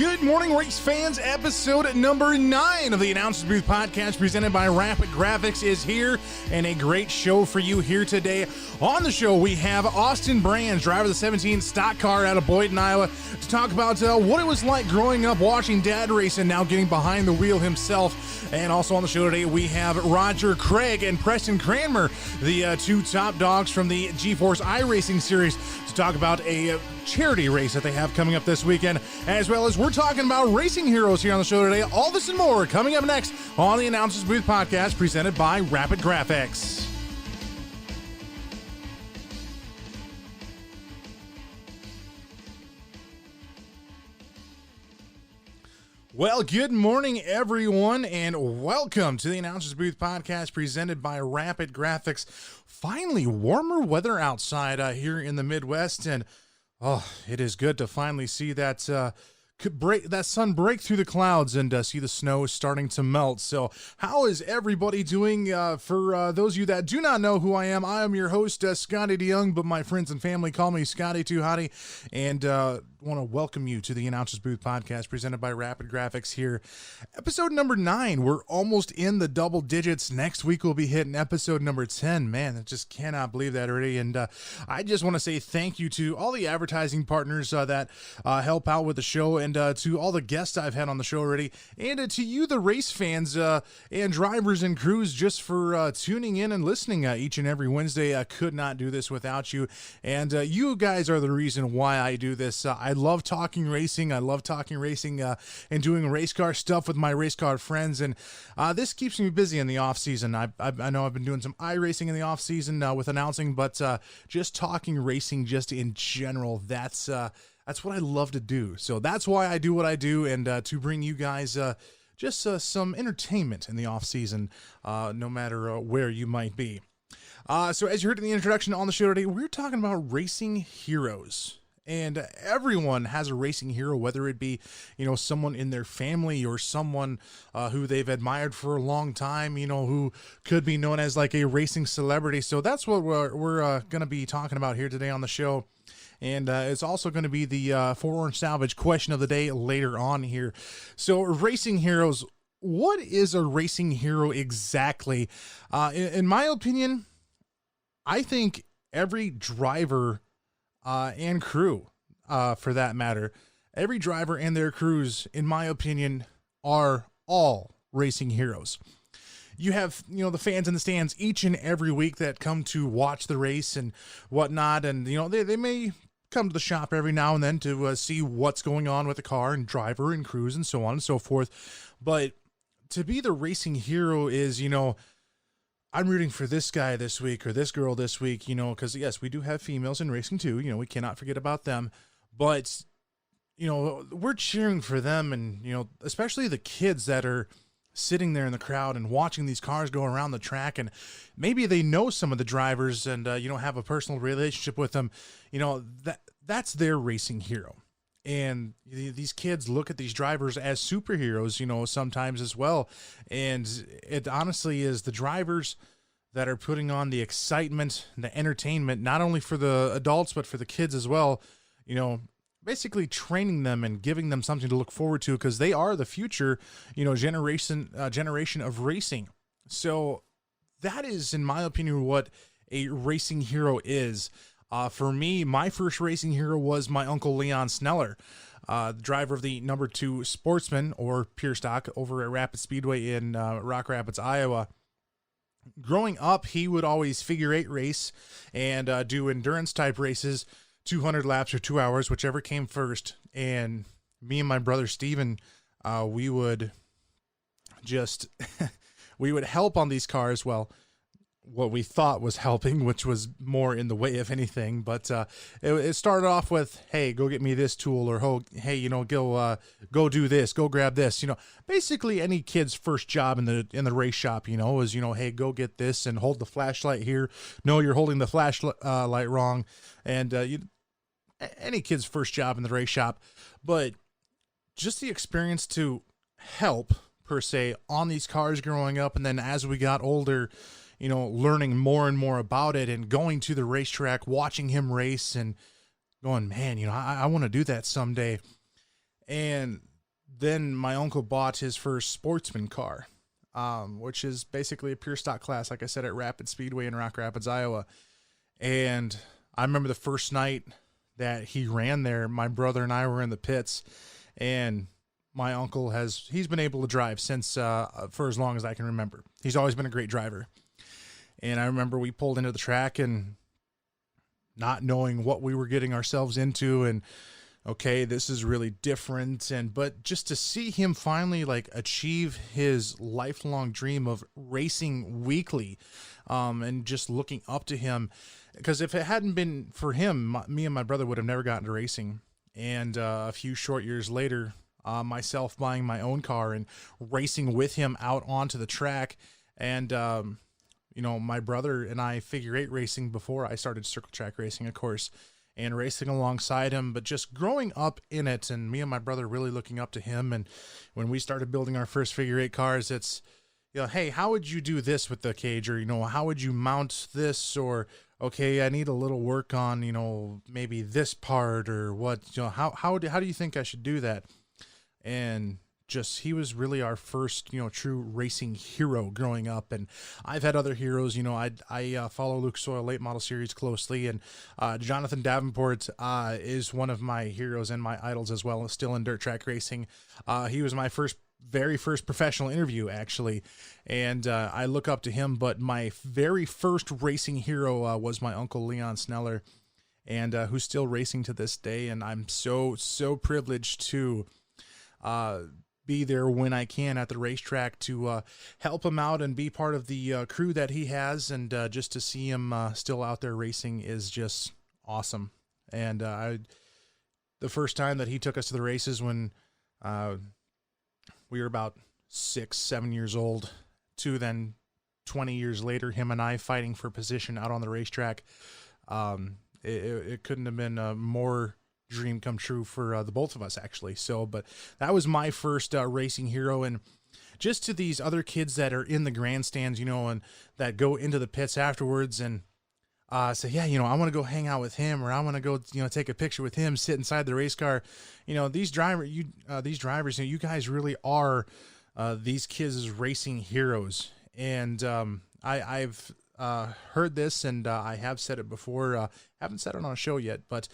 Good morning, race fans. Episode number 9 of the Announcers Booth podcast presented by Rapid Graphics is here, and a great show for you here today. On the show, we have Austin Brands, driver of the 17 stock car out of Boynton, Iowa, to talk about what it was like growing up watching Dad race and now getting behind the wheel himself. And also on the show today, we have Roger Craig and Preston Cranmer, the two top dogs from the GForce iRacing series, to talk about a charity race that they have coming up this weekend, as well as we're talking about racing heroes here on the show today. All this and more coming up next on the Announcers Booth podcast presented by Rapid Graphics. Well, good morning, everyone, and welcome to the Announcers Booth podcast presented by Rapid Graphics. Finally, warmer weather outside here in the Midwest, and it is good to finally see that sun break through the clouds and see the snow starting to melt. So how is everybody doing? For those of you that do not know who I am your host, Scotty DeYoung, but my friends and family call me Scotty Too Hottie, and want to welcome you to the Announcers Booth podcast presented by Rapid Graphics here. Episode number 9. We're almost in the double digits. Next week we'll be hitting episode number 10. Man, I just cannot believe that already. And I just want to say thank you to all the advertising partners that help out with the show, and to all the guests I've had on the show already, and to you, the race fans and drivers and crews, just for tuning in and listening each and every Wednesday. I could not do this without you, and you guys are the reason why I do this. I love talking racing. I love talking racing and doing race car stuff with my race car friends, and this keeps me busy in the off season. I know I've been doing some iRacing in the off season with announcing, but just talking racing just in general, that's what I love to do. So that's why I do what I do, and to bring you guys just some entertainment in the off season, no matter where you might be. So as you heard in the introduction on the show today, we're talking about racing heroes. And everyone has a racing hero, whether it be, someone in their family or someone who they've admired for a long time, who could be known as like a racing celebrity. So that's what we're going to be talking about here today on the show. And it's also going to be the 4 Orange Salvage question of the day later on here. So racing heroes, what is a racing hero exactly? In my opinion, I think every driver and crew, for that matter, every driver and their crews, in my opinion, are all racing heroes. You have, the fans in the stands each and every week that come to watch the race and whatnot. And, they may come to the shop every now and then to see what's going on with the car and driver and crews and so on and so forth. But to be the racing hero is, I'm rooting for this guy this week or this girl this week, because yes, we do have females in racing too. We cannot forget about them, but we're cheering for them, and especially the kids that are sitting there in the crowd and watching these cars go around the track, and maybe they know some of the drivers and have a personal relationship with them. That's their racing hero. And these kids look at these drivers as superheroes, sometimes as well. And it honestly is the drivers that are putting on the excitement, the entertainment, not only for the adults, but for the kids as well, basically training them and giving them something to look forward to, because they are the future, generation of racing. So that is, in my opinion, what a racing hero is. For me, my first racing hero was my uncle Leon Sneller, the driver of the number 2 Sportsman, or Pure Stock, over at Rapid Speedway in Rock Rapids, Iowa. Growing up, he would always figure 8 race and do endurance type races, 200 laps or 2 hours, whichever came first. And me and my brother Steven, we would just we would help on these cars. Well, what we thought was helping, which was more in the way of anything. But it started off with, hey, go get me this tool, or hey, go do this, go grab this. Basically any kid's first job in the race shop, is, hey, go get this and hold the flashlight here. No, you're holding the flashlight wrong. And any kid's first job in the race shop. But just the experience to help, per se, on these cars growing up, and then as we got older, learning more and more about it and going to the racetrack, watching him race and going, man, I want to do that someday. And then my uncle bought his first sportsman car, which is basically a pure stock class, like I said, at Rapid Speedway in Rock Rapids, Iowa. And I remember the first night that he ran there, my brother and I were in the pits, and my uncle he's been able to drive since, for as long as I can remember. He's always been a great driver. And I remember we pulled into the track and not knowing what we were getting ourselves into, and okay, this is really different. But just to see him finally like achieve his lifelong dream of racing weekly, and just looking up to him, because if it hadn't been for him, me and my brother would have never gotten to racing. And a few short years later, myself buying my own car and racing with him out onto the track. And, my brother and I figure eight racing before I started circle track racing, of course, and racing alongside him, but just growing up in it, and me and my brother really looking up to him. And when we started building our first figure eight cars, it's, hey, how would you do this with the cage? Or, how would you mount this? Or, okay, I need a little work on, maybe this part, or what, how do you think I should do that? And just, he was really our first, true racing hero growing up. And I've had other heroes, I follow Lucas Oil late model series closely, and Jonathan Davenport is one of my heroes and my idols as well, still in dirt track racing. He was my very first professional interview, actually, and I look up to him. But my very first racing hero was my uncle Leon Sneller, and who's still racing to this day. And I'm so privileged to be there when I can at the racetrack to help him out and be part of the crew that he has. And just to see him still out there racing is just awesome. And the first time that he took us to the races, when we were about 6-7 years old, to then 20 years later, him and I fighting for position out on the racetrack. It couldn't have been more dream come true for the both of us, actually. But that was my first racing hero. And just to these other kids that are in the grandstands, and that go into the pits afterwards and say, yeah, I want to go hang out with him, or I want to go, take a picture with him, sit inside the race car. These drivers, you guys really are these kids' racing heroes. And I've heard this, and I have said it before. Haven't said it on a show yet, but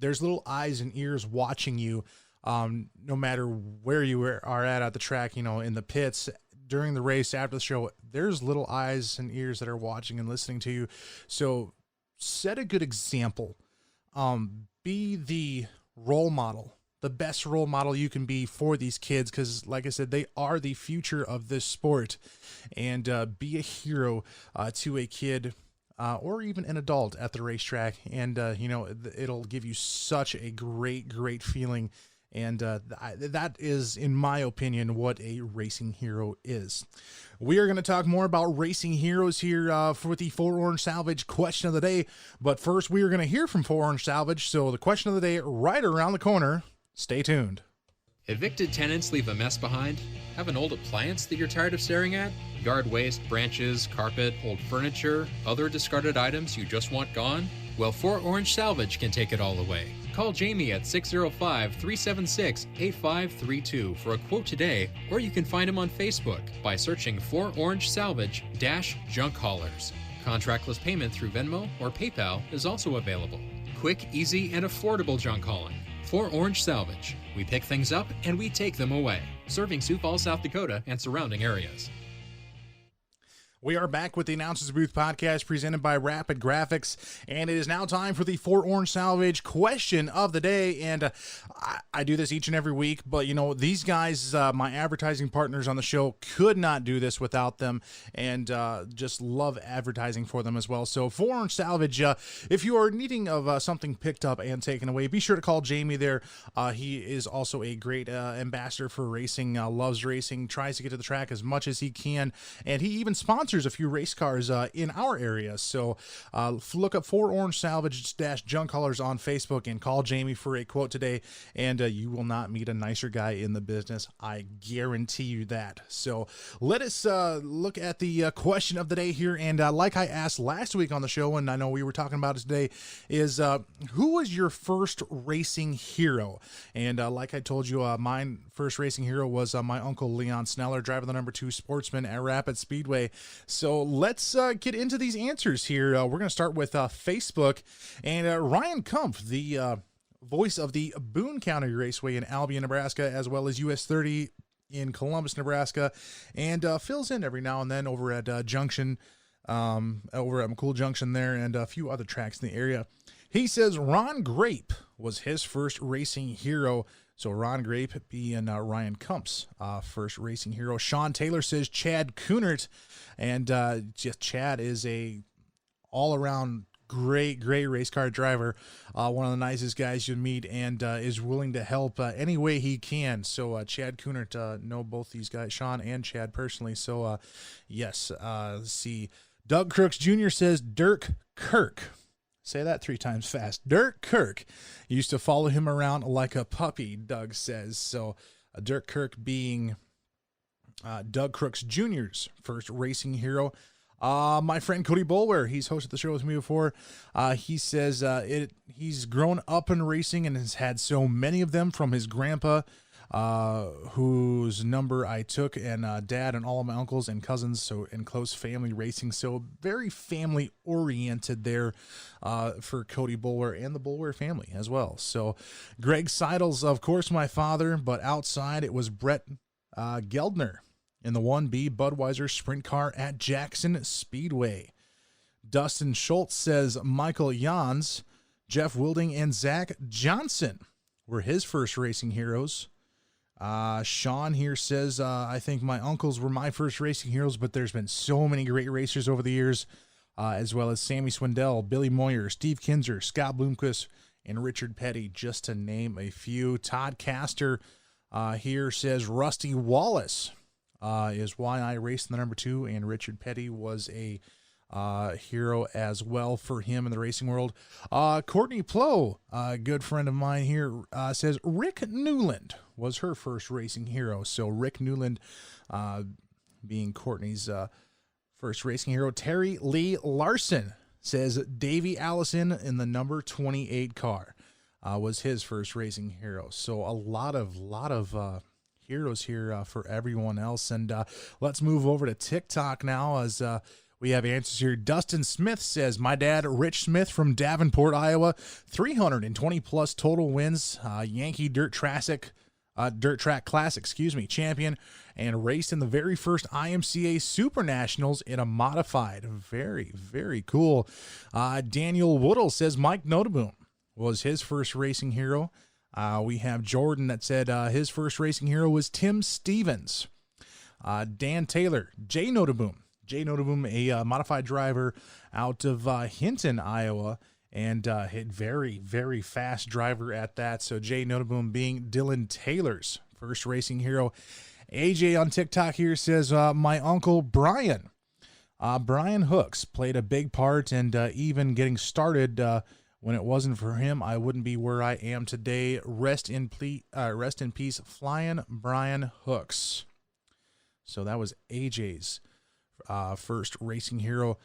there's little eyes and ears watching you, no matter where you are at the track, in the pits, during the race, after the show. There's little eyes and ears that are watching and listening to you. So set a good example. Be the role model, the best role model you can be for these kids, because like I said, they are the future of this sport. And be a hero to a kid, or even an adult at the racetrack. And, it'll give you such a great feeling. And that is, in my opinion, what a racing hero is. We are going to talk more about racing heroes here for the 4 Orange Salvage question of the day. But first, we are going to hear from 4 Orange Salvage. So the question of the day right around the corner. Stay tuned. Evicted tenants leave a mess behind? Have an old appliance that you're tired of staring at? Yard waste, branches, carpet, old furniture, other discarded items you just want gone? Well, 4 Orange Salvage can take it all away. Call Jamie at 605-376-8532 for a quote today, or you can find him on Facebook by searching 4 Orange Salvage-Junk Haulers. Contractless payment through Venmo or PayPal is also available. Quick, easy, and affordable junk hauling. 4 Orange Salvage. We pick things up and we take them away. Serving Sioux Falls, South Dakota and surrounding areas. We are back with the Announcers Booth podcast presented by Rapid Graphics, and it is now time for the 4 Orange Salvage question of the day. And I do this each and every week, but these guys, my advertising partners on the show, could not do this without them, and just love advertising for them as well. So 4 Orange Salvage, if you are needing of something picked up and taken away, be sure to call Jamie there. He is also a great ambassador for racing, loves racing, tries to get to the track as much as he can, and he even sponsors sponsors a few race cars in our area. So look up For Orange Salvage Junk Haulers on Facebook and call Jamie for a quote today, and you will not meet a nicer guy in the business. I guarantee you that. So let us look at the question of the day here. And like I asked last week on the show, and I know we were talking about it today, is who was your first racing hero? And like I told you, my first racing hero was my uncle Leon Sneller, driving the number 2 Sportsman at Rapid Speedway. So let's get into these answers here. We're going to start with Facebook. And Ryan Kumpf, the voice of the Boone County Raceway in Albion, Nebraska, as well as US 30 in Columbus, Nebraska, and fills in every now and then over at Junction, over at McCool Junction there, and a few other tracks in the area. He says Ron Grape was his first racing hero. So Ron Grape being Ryan Kumpf's first racing hero. Sean Taylor says Chad Kunert, and just Chad is a all-around great race car driver, one of the nicest guys you'd meet, and is willing to help any way he can. So Chad Kunert, know both these guys, Sean and Chad, personally. So yes, let's see. Doug Crooks Jr. says Dirk Kirk. Say that 3 times fast. Dirk Kirk. Used to follow him around like a puppy, Doug says. So Dirk Kirk being Doug Crooks Jr.'s first racing hero. My friend Cody Boulware, he's hosted the show with me before. He says he's grown up in racing and has had so many of them from his grandpa, whose number I took, and dad and all of my uncles and cousins, so in close family racing. So very family oriented there for Cody Boulware and the Boulware family as well. So Greg Seidel's, of course, my father, but outside it was Brett Geldner in the 1B Budweiser Sprint Car at Jackson Speedway. Dustin Schultz says Michael Jans, Jeff Wilding, and Zach Johnson were his first racing heroes. Sean here says, I think my uncles were my first racing heroes, but there's been so many great racers over the years, as well as Sammy Swindell, Billy Moyer, Steve Kinzer, Scott Bloomquist, and Richard Petty, just to name a few. Todd Castor here says Rusty Wallace is why I raced in the number 2, and Richard Petty was a hero as well for him in the racing world. Courtney Plow, a good friend of mine here, says Rick Newland was her first racing hero. So Rick Newland being Courtney's first racing hero. Terry Lee Larson says Davey Allison in the number 28 car was his first racing hero. So a lot of heroes here for everyone else. And let's move over to TikTok now as we have answers here. Dustin Smith says, my dad, Rich Smith from Davenport, Iowa, 320 plus total wins, Yankee Dirt Track Classic, champion, and raced in the very first IMCA Super Nationals in a modified. Very, very cool. Daniel Woodall says Mike Noteboom was his first racing hero. We have Jordan that said his first racing hero was Tim Stevens. Dan Taylor, Jay Noteboom, a modified driver out of Hinton, Iowa, and hit very, very fast driver at that. So Jay Noteboom being Dylan Taylor's first racing hero. AJ on TikTok here says, my uncle Brian Hooks played a big part, and even getting started when it wasn't for him, I wouldn't be where I am today. Rest in peace, Flying Brian Hooks. So that was AJ's first racing hero.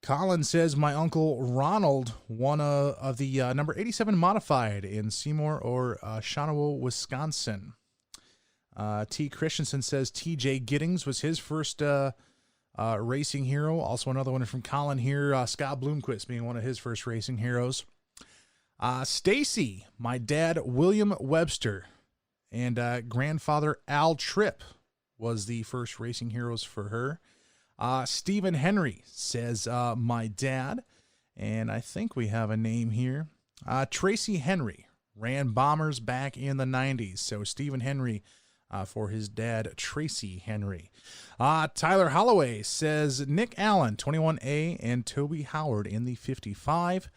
Colin says, my uncle Ronald won of the number 87 modified in Seymour or Shawano, Wisconsin. T. Christensen says TJ Giddings was his first racing hero. Also another one from Colin here, Scott Bloomquist being one of his first racing heroes. Stacy, my dad William Webster, and grandfather Al Tripp was the first racing heroes for her. Stephen Henry says my dad, and I think we have a name here. Tracy Henry ran bombers back in the 90s. So Stephen Henry for his dad, Tracy Henry. Tyler Holloway says Nick Allen, 21A, and Toby Howard in the 55.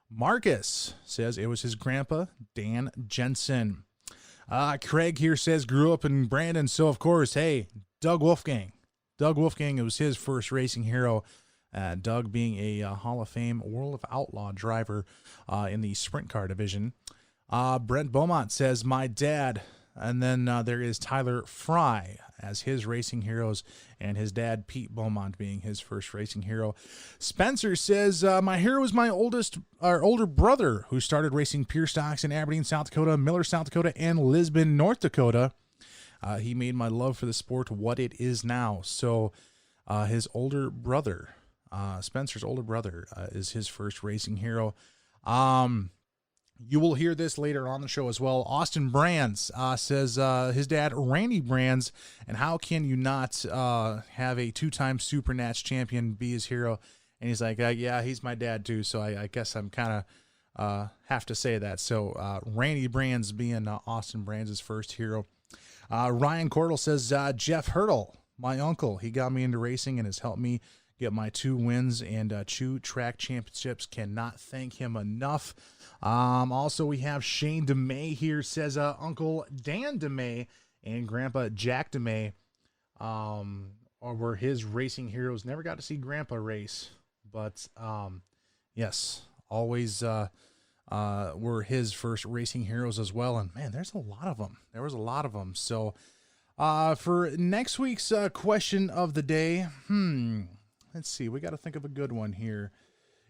Marcus says it was his grandpa, Dan Jensen. Craig here says grew up in Brandon, so of course, hey, Doug Wolfgang Doug Wolfgang, it was his first racing hero. Doug being a Hall of Fame World of Outlaw driver in the sprint car division. Brent Beaumont says, my dad. And then there is Tyler Fry as his racing heroes, and his dad, Pete Beaumont, being his first racing hero. Spencer says, my hero is my older brother, who started racing pure stocks in Aberdeen, South Dakota, Miller, South Dakota, and Lisbon, North Dakota. He made my love for the sport what it is now. So his older brother, Spencer's older brother, is his first racing hero. You will hear this later on the show as well. Austin Brands says his dad, Randy Brands, and how can you not have a two-time Supernats champion be his hero? And he's like, yeah, he's my dad too, so I guess I'm kind of have to say that. So Randy Brands being Austin Brands' first hero. Ryan Cordell says, Jeff Hurdle, my uncle, he got me into racing and has helped me get my 2 wins and 2 track championships. Cannot thank him enough. Also, we have Shane DeMay here, says Uncle Dan DeMay and Grandpa Jack DeMay were his racing heroes. Never got to see Grandpa race, but yes, always were his first racing heroes as well. And man, there's a lot of them. There was a lot of them. So for next week's question of the day, let's see. We got to think of a good one here.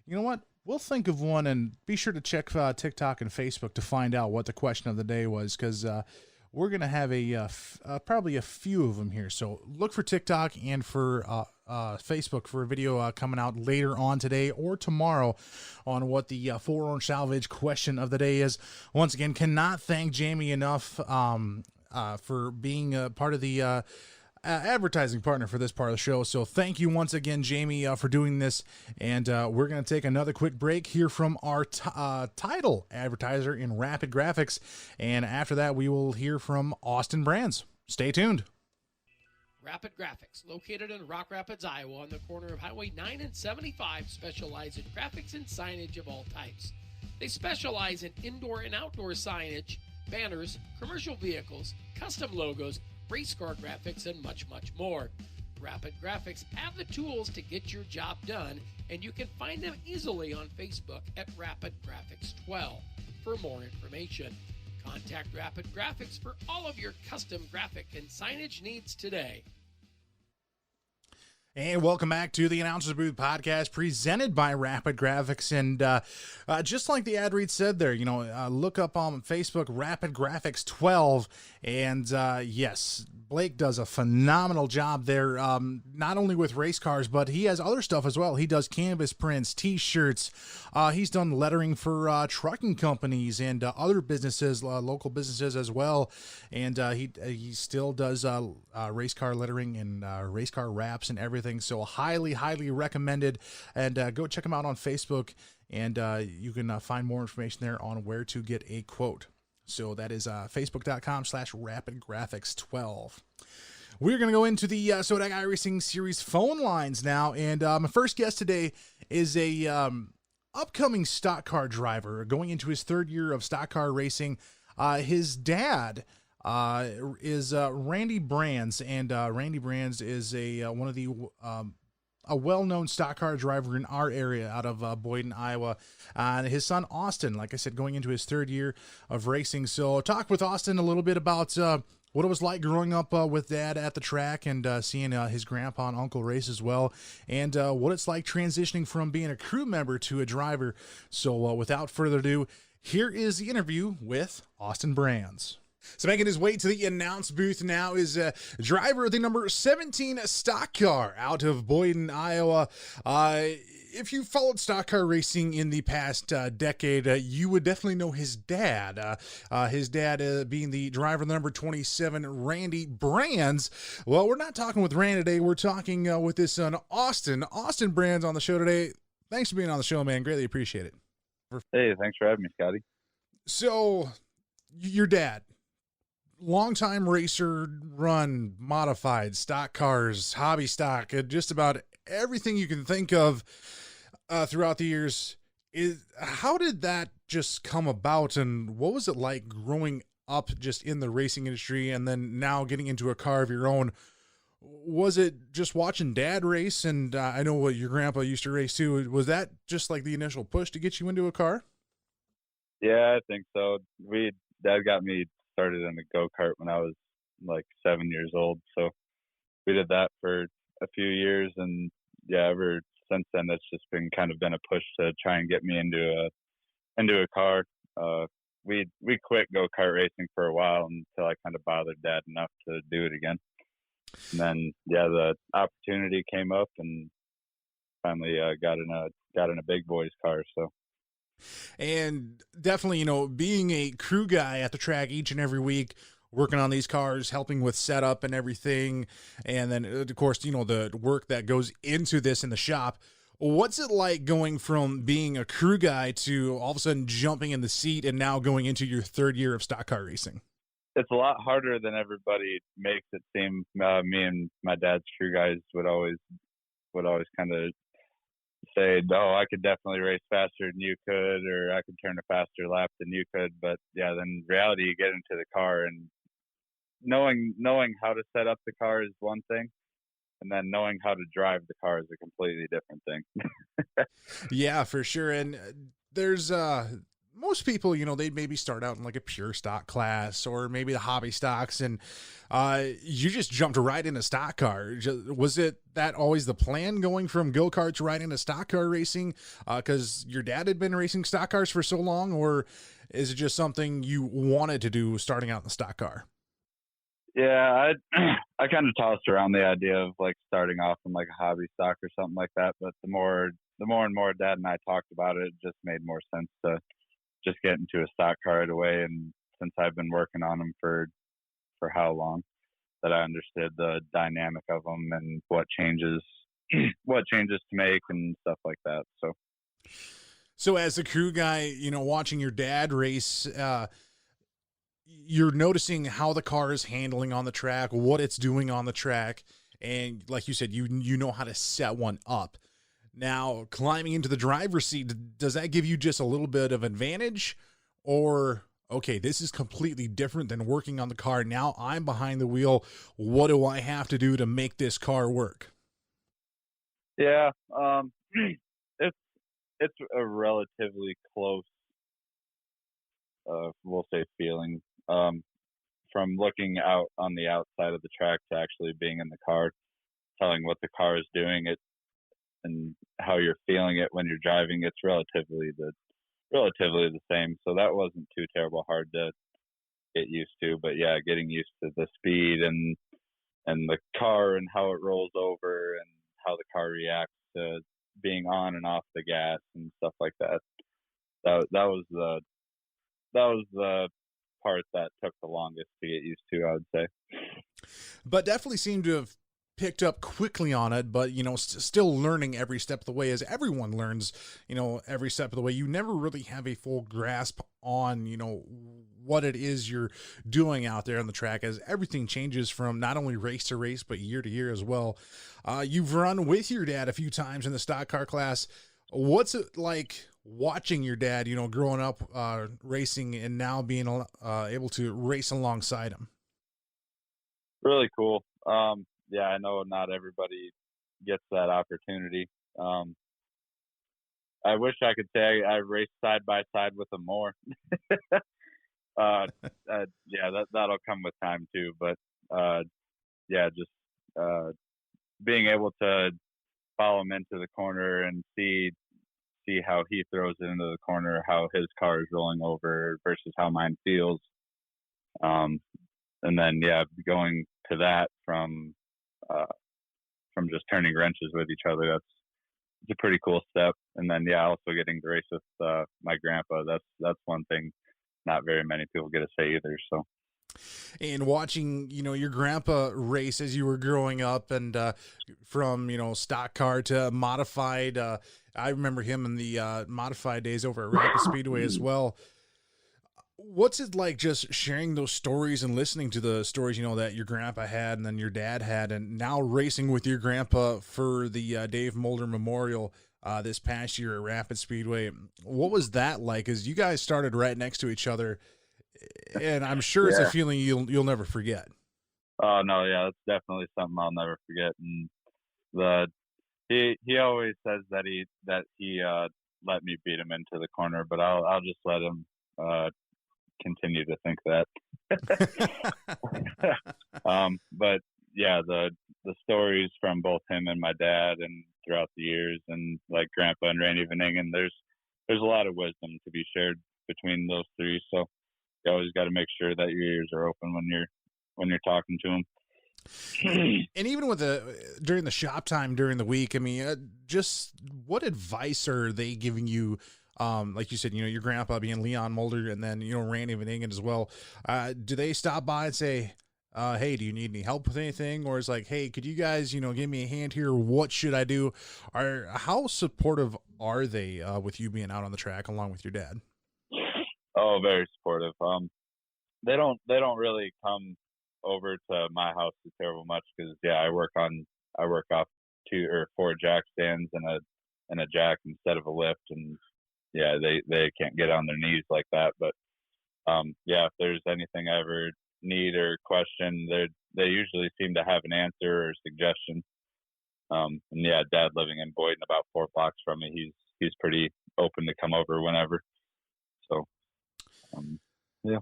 You know what? We'll think of one, and be sure to check TikTok and Facebook to find out what the question of the day was, because we're going to have probably a few of them here. So look for TikTok and for Facebook for a video coming out later on today or tomorrow on what the 4 Orange Salvage question of the day is. Once again, cannot thank Jamie enough for being part of the advertising partner for this part of the show. So thank you once again, Jamie, for doing this. And we're going to take another quick break here from our title advertiser in Rapid Graphics. And after that, we will hear from Austin Brands. Stay tuned. Rapid Graphics, located in Rock Rapids, Iowa, on the corner of Highway 9 and 75, specialize in graphics and signage of all types. They specialize in indoor and outdoor signage, banners, commercial vehicles, custom logos, race car graphics, and much, much more. Rapid Graphics have the tools to get your job done, and you can find them easily on Facebook at Rapid Graphics 12. For more information, contact Rapid Graphics for all of your custom graphic and signage needs today. And welcome back to the Announcers Booth podcast presented by Rapid Graphics. And just like the ad read said there, look up on Facebook, Rapid Graphics 12. And yes, Blake does a phenomenal job there, not only with race cars, but he has other stuff as well. He does canvas prints, T-shirts. He's done lettering for trucking companies and other businesses, local businesses as well. And he still does race car lettering and race car wraps and everything. So highly, highly recommended. And go check him out on Facebook, and you can find more information there on where to get a quote. So that is facebook.com/rapidgraphics12. We're going to go into the Sodak iRacing Series phone lines now. And my first guest today is a upcoming stock car driver going into his 3rd year of stock car racing. His dad is Randy Brands, and Randy Brands is one of the a well-known stock car driver in our area out of Boyden, Iowa. And his son Austin, like I said, going into his 3rd year of racing. So talk with Austin a little bit about what it was like growing up with Dad at the track and seeing his grandpa and uncle race as well, and what it's like transitioning from being a crew member to a driver. So without further ado, here is the interview with Austin Brands. So making his way to the announce booth now is driver of the number 17 stock car out of Boyden, Iowa. If you followed stock car racing in the past decade, you would definitely know his dad. His dad being the driver of the number 27, Randy Brands. Well, we're not talking with Randy today. We're talking with his son, Austin. Austin Brands on the show today. Thanks for being on the show, man. Greatly appreciate it. Hey, thanks for having me, Scotty. So, your dad. Longtime racer, run modified stock cars, hobby stock, just about everything you can think of throughout the years. How did that just come about, and what was it like growing up just in the racing industry and then now getting into a car of your own? Was it just watching Dad race? And I know what your grandpa used to race too. Was that just like the initial push to get you into a car? Yeah, I think so. Dad got me started in a go-kart when I was like 7 years old. So we did that for a few years, and yeah, ever since then, it's just been a push to try and get me into a car. We quit go-kart racing for a while until I kind of bothered Dad enough to do it again. And then, yeah, the opportunity came up, and finally got in a big boys car. So, and definitely, being a crew guy at the track each and every week, working on these cars, helping with setup and everything, and then of course, the work that goes into this in the shop. What's it like going from being a crew guy to all of a sudden jumping in the seat and now going into your third year of stock car racing? it's a lot harder than everybody makes it seem. Me and my dad's crew guys would always kind of say, "Oh, I could definitely race faster than you could, or I could turn a faster lap than you could." But yeah, then in reality, you get into the car, and knowing how to set up the car is one thing, and then knowing how to drive the car is a completely different thing. Yeah, for sure. And there's most people, they maybe start out in like a pure stock class or maybe the hobby stocks, and you just jumped right into stock car. Was it that always the plan, going from go-karts right into stock car racing because your dad had been racing stock cars for so long, or is it just something you wanted to do starting out in the stock car? Yeah, I kind of tossed around the idea of like starting off in like a hobby stock or something like that, but the more and more Dad and I talked about it, it just made more sense to just get into a stock car right away. And since I've been working on them for how long, that I understood the dynamic of them and what changes to make and stuff like that. So as a crew guy, watching your dad race, you're noticing how the car is handling on the track, what it's doing on the track, and like you said, you know how to set one up. Now, climbing into the driver's seat, does that give you just a little bit of advantage? Or, okay, this is completely different than working on the car. Now I'm behind the wheel. What do I have to do to make this car work? Yeah, it's a relatively close, we'll say, feeling from looking out on the outside of the track to actually being in the car, telling what the car is doing. And how you're feeling it when you're driving, it's relatively the same. So that wasn't too terrible hard to get used to. But yeah, getting used to the speed and the car and how it rolls over and how the car reacts to being on and off the gas and stuff like that. That was the part that took the longest to get used to, I would say. But definitely seemed to have picked up quickly on it, but still learning every step of the way, as everyone learns, every step of the way. You never really have a full grasp on what it is you're doing out there on the track, as everything changes from not only race to race but year to year as well. You've run with your dad a few times in the stock car class. What's it like watching your dad, growing up racing and now being able to race alongside him? Really cool. Yeah, I know not everybody gets that opportunity. I wish I could say I raced side by side with them more. Yeah, that'll come with time too. But yeah, just being able to follow him into the corner and see how he throws it into the corner, how his car is rolling over versus how mine feels. And then yeah, going to that from just turning wrenches with each other, it's a pretty cool step. And then yeah, also getting to race with my grandpa, that's one thing not very many people get to say either. So, and watching your grandpa race as you were growing up, and from stock car to modified, I remember him in the modified days over at Rapid Speedway as well. What's it like just sharing those stories and listening to the stories, that your grandpa had and then your dad had, and now racing with your grandpa for the Dave Mulder Memorial this past year at Rapid Speedway? What was that like? As you guys started right next to each other, and I'm sure it's a feeling you'll never forget. Oh no, yeah, that's definitely something I'll never forget. And he always says that he let me beat him into the corner, but I'll just let him continue to think that. But yeah, the stories from both him and my dad and throughout the years, and like Grandpa and Randy Van Ingen, there's a lot of wisdom to be shared between those three. So you always got to make sure that your ears are open when you're talking to them. And even with during the shop time during the week, I mean, just what advice are they giving you? Like you said, your grandpa being Leon Mulder, and then Randy Van Ingen as well. Do they stop by and say, "Hey, do you need any help with anything?" Or is like, "Hey, could you guys give me a hand here? What should I do?" Or how supportive are they with you being out on the track along with your dad? Oh, very supportive. They don't really come over to my house too terrible much because I work off 2 or 4 jack stands and a jack instead of a lift, and they can't get on their knees like that. But if there's anything I ever need or question, they usually seem to have an answer or suggestion. And Dad living in Boynton about 4 blocks from me, he's pretty open to come over whenever. So yeah.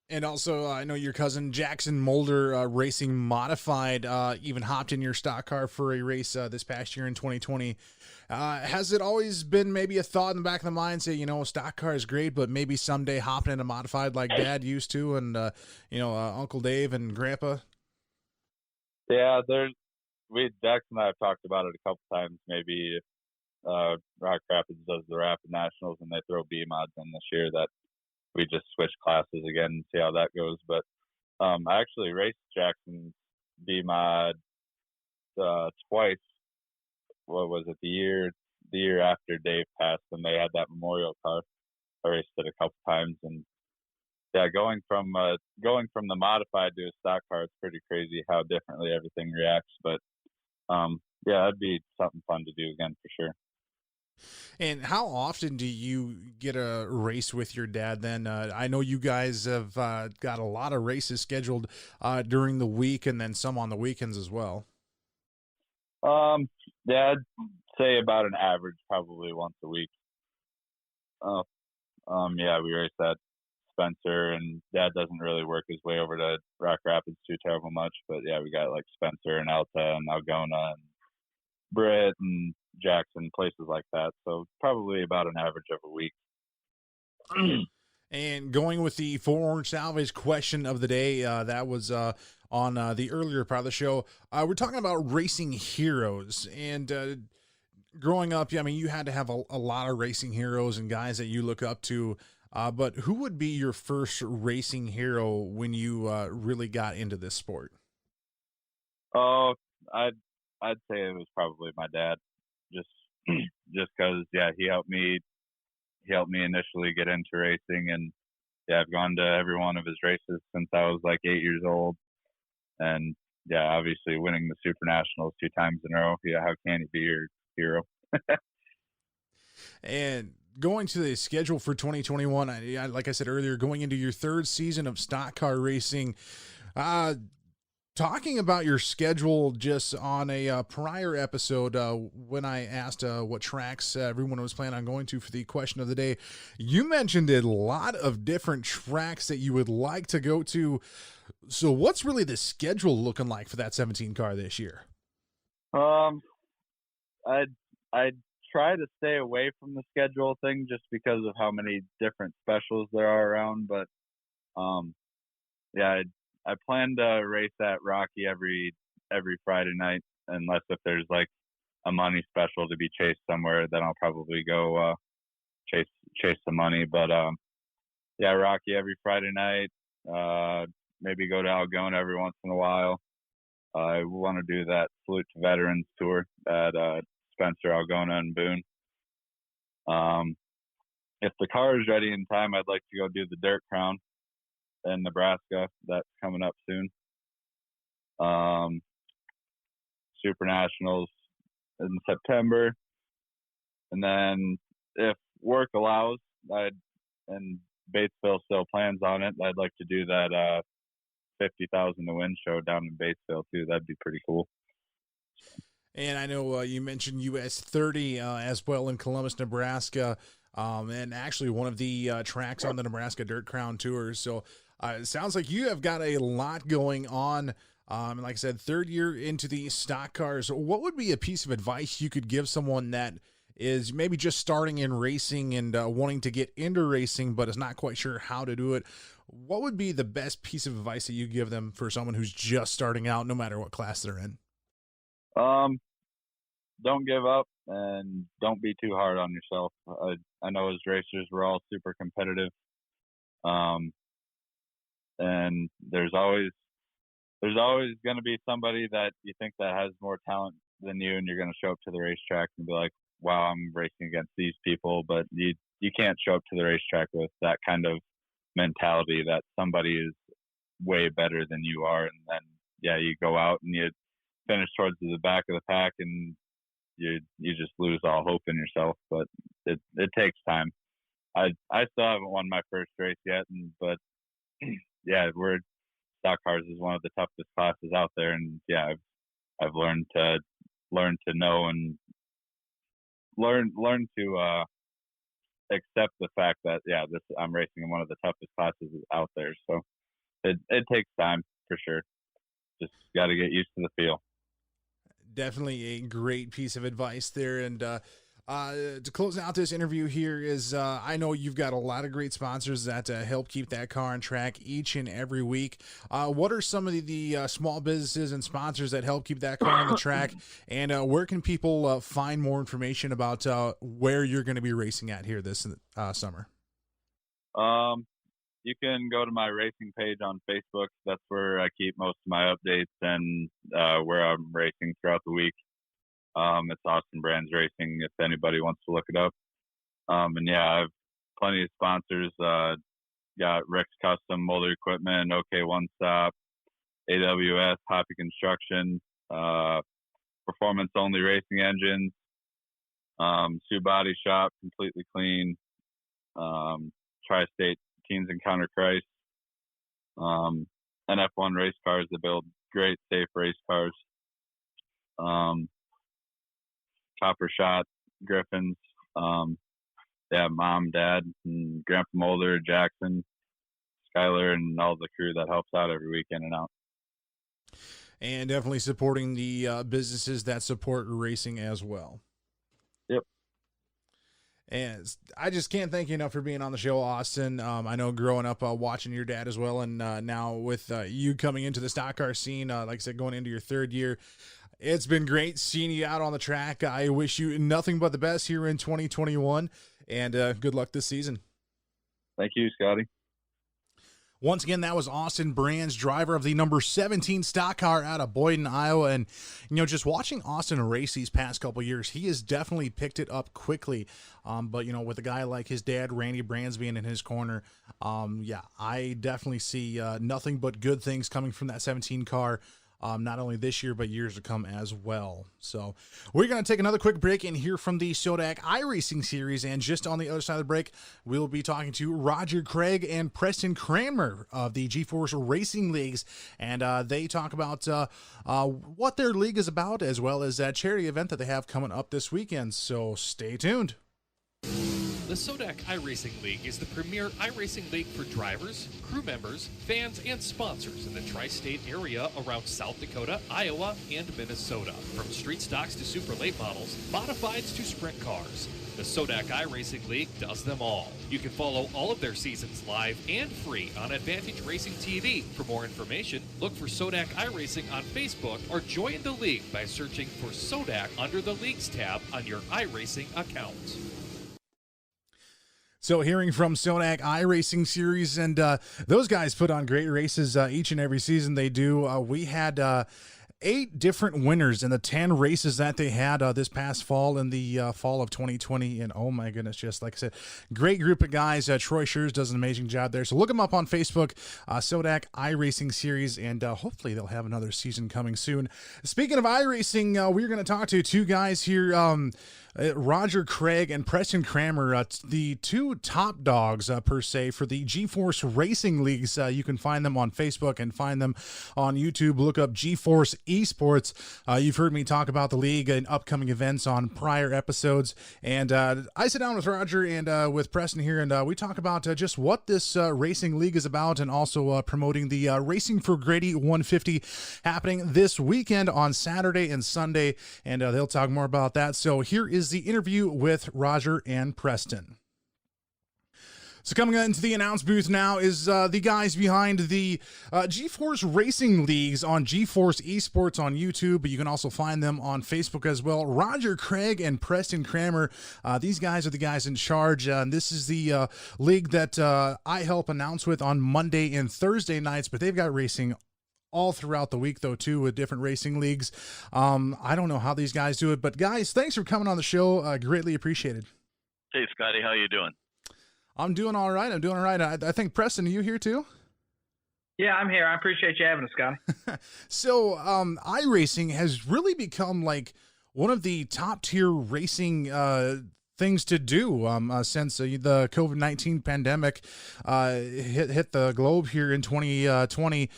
And also, I know your cousin Jackson Mulder Racing Modified even hopped in your stock car for a race this past year in 2020. Has it always been maybe a thought in the back of the mind, say, stock car is great, but maybe someday hopping in a modified like Dad used to, and Uncle Dave and Grandpa? Yeah, Jackson and I have talked about it a couple times. Maybe Rock Rapids does the Rapid Nationals and they throw B mods in this year, that we just switch classes again and see how that goes. But I actually raced Jackson's B mod twice. What was it? The year after Dave passed, and they had that memorial car. I raced it a couple times, and going from the modified to a stock car, it's pretty crazy how differently everything reacts. But that'd be something fun to do again for sure. And how often do you get a race with your dad then? I know you guys have got a lot of races scheduled during the week and then some on the weekends as well. I'd say about an average, probably once a week. We race at Spencer, and Dad doesn't really work his way over to Rock Rapids too terrible much. But we got like Spencer and Alta and Algona and Britt and Jackson, places like that. So probably about an average of a week. And going with the 4 Orange Salvage question of the day, that was on the earlier part of the show. We're talking about racing heroes. And growing up, you had to have a lot of racing heroes and guys that you look up to. But who would be your first racing hero when you really got into this sport? Oh, I'd say it was probably my dad. Just because he helped me initially get into racing, and I've gone to every one of his races since I was like 8 years old, and obviously winning the Super Nationals 2 times in a row, how can he be your hero? And going to the schedule for 2021, like I said earlier, going into your 3rd season of stock car racing, talking about your schedule just on a prior episode, when I asked what tracks everyone was planning on going to for the question of the day, you mentioned a lot of different tracks that you would like to go to. So what's really the schedule looking like for that 17 car this year? I'd try to stay away from the schedule thing just because of how many different specials there are around. But I plan to race at Rocky every Friday night, unless if there's like a money special to be chased somewhere, then I'll probably go chase the money. But Rocky every Friday night. Maybe go to Algona every once in a while. I want to do that Salute to Veterans tour at Spencer, Algona, and Boone. If the car is ready in time, I'd like to go do the Dirt Crown in Nebraska. That's coming up soon. Super Nationals in September. And then if work allows, and Batesville still plans on it, I'd like to do that $50,000 to win show down in Batesville too. That'd be pretty cool. And I know you mentioned US 30 as well in Columbus, Nebraska, and actually one of the tracks on the Nebraska Dirt Crown Tour. So it sounds like you have got a lot going on. And like I said, third year into the stock cars. What would be a piece of advice you could give someone that is maybe just starting in racing and wanting to get into racing, but is not quite sure how to do it? What would be the best piece of advice that you give them for someone who's just starting out, no matter what class they're in? Don't give up and don't be too hard on yourself. I know as racers, we're all super competitive. And there's always going to be somebody that you think that has more talent than you, and you're going to show up to the racetrack and be like, wow, I'm racing against these people. But you can't show up to the racetrack with that kind of mentality that somebody is way better than you are. And then, you go out and you finish towards the back of the pack and you just lose all hope in yourself. But it takes time. I still haven't won my first race yet, but stock cars is one of the toughest classes out there, and I've learned to know and learn to accept the fact that I'm racing in one of the toughest classes out there. So it takes time for sure. Just got to get used to the feel. Definitely a great piece of advice there. And to close out this interview here is I know you've got a lot of great sponsors that help keep that car on track each and every week. What are some of the small businesses and sponsors that help keep that car on the track? And where can people find more information about where you're going to be racing at here this summer? You can go to my racing page on Facebook. That's where I keep most of my updates and where I'm racing throughout the week. It's Austin Brands Racing if anybody wants to look it up. I have plenty of sponsors. Got Rick's Custom Motor Equipment, OK One Stop, AWS, Hoppy Construction, Performance Only Racing Engines, Sue Body Shop, Completely Clean, Tri-State Teens Encounter Christ, and F1 race cars that build great, safe race cars. Copper Shot, Griffins, Mom, Dad, and Grandpa Mulder, Jackson, Skyler, and all the crew that helps out every week in and out. And definitely supporting the businesses that support racing as well. Yep. And I just can't thank you enough for being on the show, Austin. I know growing up watching your dad as well, and now with you coming into the stock car scene, like I said, going into your third year, it's been great seeing you out on the track. I wish you nothing but the best here in 2021, and good luck this season. Thank you, Scotty. Once again, that was Austin Brands, driver of the number 17 stock car out of Boyden, Iowa. And, just watching Austin race these past couple years, he has definitely picked it up quickly. But, with a guy like his dad, Randy Brands, being in his corner, I definitely see nothing but good things coming from that 17 car. Not only this year, but years to come as well. So we're going to take another quick break and hear from the Sodak iRacing Series. And just on the other side of the break, we'll be talking to Roger, Craig, and Preston Cranmer of the GForce Racing Leagues. And they talk about what their league is about, as well as that charity event that they have coming up this weekend. So stay tuned. The Sodak iRacing League is the premier iRacing league for drivers, crew members, fans, and sponsors in the tri-state area around South Dakota, Iowa, and Minnesota. From street stocks to super late models, modifieds to sprint cars, the Sodak iRacing League does them all. You can follow all of their seasons live and free on Advantage Racing TV. For more information, look for Sodak iRacing on Facebook or join the league by searching for Sodak under the Leagues tab on your iRacing account. So hearing from Sodak iRacing Series, and those guys put on great races each and every season they do. We had 8 different winners in the 10 races that they had this past fall in the fall of 2020. And oh my goodness, just like I said, great group of guys. Troy Schurz does an amazing job there. So look them up on Facebook, Sodak iRacing Series, and hopefully they'll have another season coming soon. Speaking of iRacing, we're going to talk to 2 guys here. Roger Craig and Preston Cranmer, the two top dogs, per se, for the GForce Racing Leagues. You can find them on Facebook and find them on YouTube. Look up GForce Esports. You've heard me talk about the league and upcoming events on prior episodes. And I sit down with Roger and with Preston here, and we talk about just what this racing league is about, and also promoting the Racing for Grady 150 happening this weekend on Saturday and Sunday. And they'll talk more about that. So here is the interview with Roger and Preston. So coming into the announce booth now is the guys behind the GForce Racing Leagues on GForce Esports on YouTube, but you can also find them on Facebook as well. Roger Craig and Preston Cranmer, these guys are the guys in charge. This is the league that I help announce with on Monday and Thursday nights, but they've got racing all throughout the week, though, too, with different racing leagues. I don't know how these guys do it, but guys, thanks for coming on the show. Greatly appreciated. Hey, Scotty, how you doing? I'm doing all right. I think, Preston, are you here too? Yeah, I'm here. I appreciate you having us, Scotty. So, iRacing has really become like one of the top tier racing things to do since the COVID-19 pandemic hit the globe here in 2020.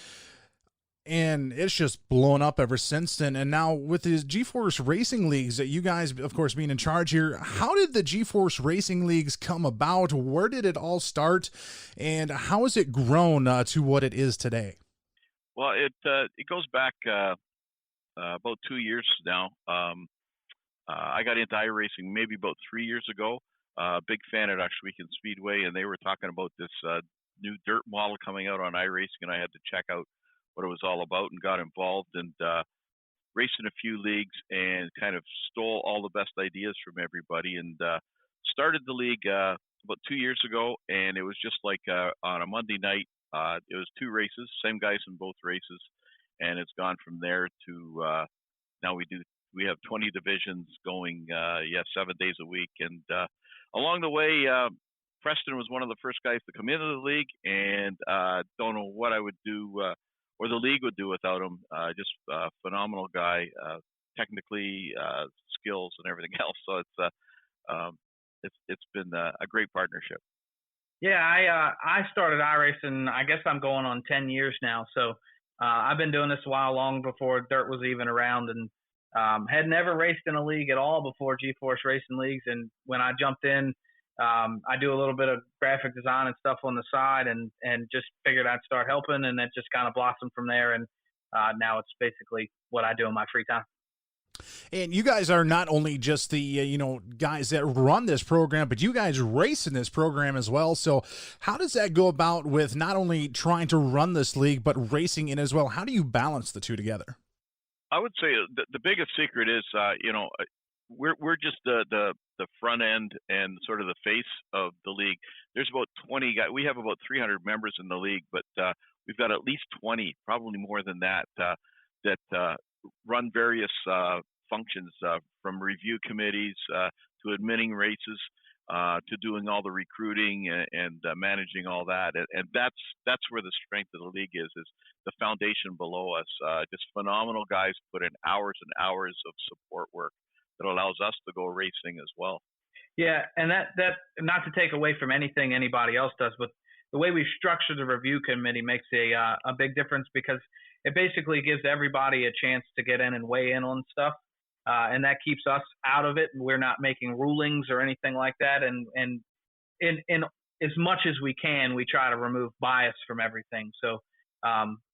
And it's just blown up ever since then. And now with the GForce Racing Leagues, that you guys, of course, being in charge here, how did the GForce Racing Leagues come about? Where did it all start? And how has it grown to what it is today? Well, it goes back about 2 years now. I got into iRacing maybe about 3 years ago. Big fan at Weekend Speedway, and they were talking about this new dirt model coming out on iRacing, and I had to check out what it was all about and got involved and raced in a few leagues and kind of stole all the best ideas from everybody and started the league about 2 years ago. And it was just like on a Monday night, it was two races, same guys in both races. And it's gone from there to now we have 20 divisions going, 7 days a week. And along the way, Preston was one of the first guys to come into the league, and don't know what I would do or the league would do without him. Just a phenomenal guy, technically, skills and everything else. So it's been a great partnership. Yeah, I started iRacing, I guess I'm going on 10 years now. So I've been doing this a while, long before dirt was even around, and had never raced in a league at all before GForce Racing Leagues. And when I jumped in, I do a little bit of graphic design and stuff on the side, and just figured I'd start helping, and it just kind of blossomed from there. And now it's basically what I do in my free time. And you guys are not only just the guys that run this program, but you guys race in this program as well. So how does that go about with not only trying to run this league, but racing in as well? How do you balance the two together? I would say the biggest secret is, we're just the front end and sort of the face of the league. There's about 20 guys. We have about 300 members in the league, but we've got at least 20, probably more than that, that run various functions, from review committees to admitting races, to doing all the recruiting and managing all that. And that's where the strength of the league is the foundation below us. Just phenomenal guys put in hours and hours of support work that allows us to go racing as well. Yeah, and that not to take away from anything anybody else does, but the way we structure the review committee makes a big difference, because it basically gives everybody a chance to get in and weigh in on stuff, and that keeps us out of it. We're not making rulings or anything like that, and in as much as we can, we try to remove bias from everything. So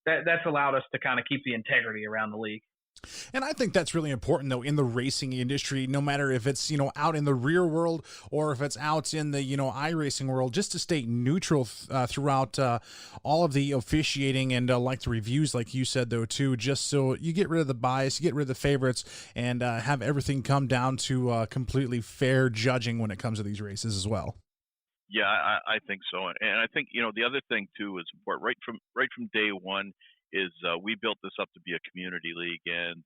that's allowed us to kind of keep the integrity around the league. And I think that's really important, though, in the racing industry, no matter if it's, out in the real world or if it's out in the, iRacing world, just to stay neutral throughout all of the officiating and like the reviews, like you said, though, too, just so you get rid of the bias, you get rid of the favorites, and have everything come down to completely fair judging when it comes to these races as well. Yeah, I think so. And I think, the other thing, too, is important. Right from day one, is we built this up to be a community league, and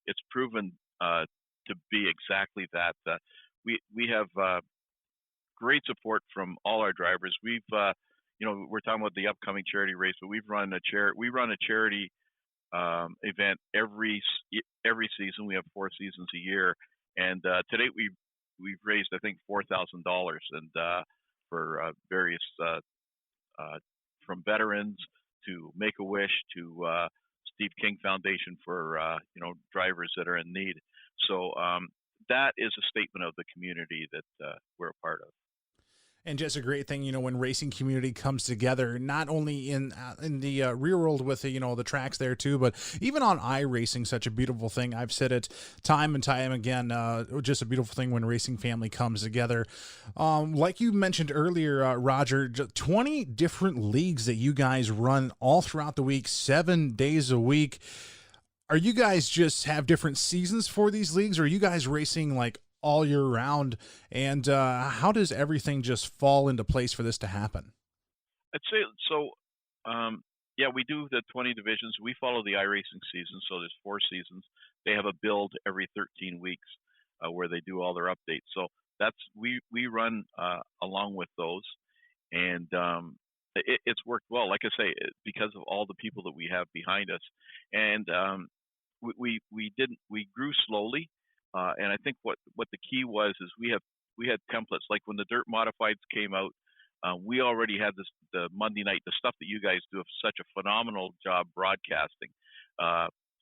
it's proven to be exactly that. We have great support from all our drivers. We've we're talking about the upcoming charity race, but we run a charity event every season. We have 4 seasons a year, and to date we've raised, I think, $4,000 and for various from veterans to Make-A-Wish to Steve King Foundation for drivers that are in need. So that is a statement of the community that we're a part of. And just a great thing, when racing community comes together, not only in the rear world with the tracks there too, but even on iRacing, such a beautiful thing. I've said it time and time again, just a beautiful thing when racing family comes together. Like you mentioned earlier, Roger, 20 different leagues that you guys run all throughout the week, 7 days a week. Are you guys just have different seasons for these leagues, or are you guys racing like all year round, and how does everything just fall into place for this to happen? I'd say so. Yeah, we do the 20 divisions. We follow the iRacing season, so there's 4 seasons. They have a build every 13 weeks where they do all their updates. So that's we run along with those, and it's worked well. Like I say, because of all the people that we have behind us, and we grew slowly. And I think what the key was is we had templates. Like when the dirt modifieds came out, we already had the Monday night, the stuff that you guys do such a phenomenal job broadcasting.